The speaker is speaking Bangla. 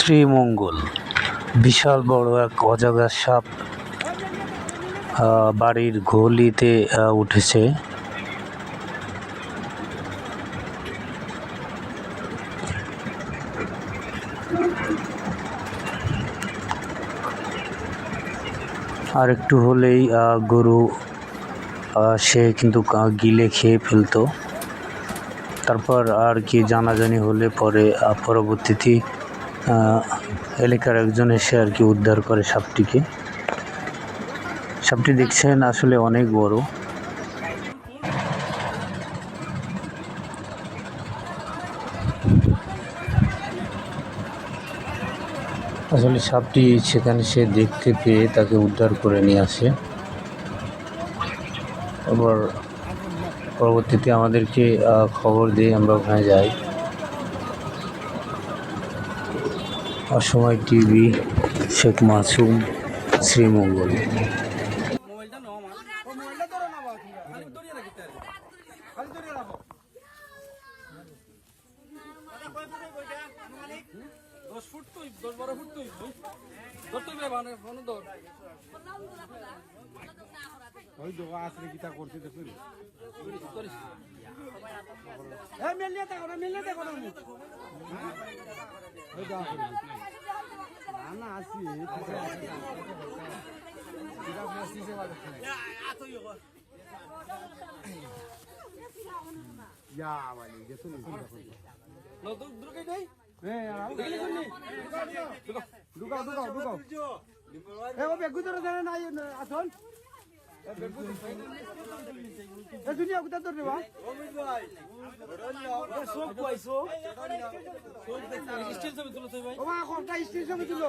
শ্রীমঙ্গল বিশাল বড় এক অজগর সাপ বাড়ির গলিতে উঠেছে। আর একটু হলেই গরু সে কিন্তু গিলে খেয়ে ফেলতো। তারপর আর কি জানাজানি হলে পরে পরবর্তীতে এলাকার একজন এসে আর কি উদ্ধার করে সাপটিকে। সাপটি দেখছেন আসলে অনেক বড়। আসলে সাপটি সেখানে সে দেখতে পেয়ে তাকে উদ্ধার করে নিয়ে আসে। এবার পরবর্তীতে আমাদেরকে খবর দিয়ে আমরা ওখানে যাই। অসময় টিভি, শেখ মাসুম, শ্রীমঙ্গল। ওই দোকা আসলে কিতা করতে দেখুন না আসি আসুন দুনিয়া কোথা তোর রেবা স্টিল ছবি তুলো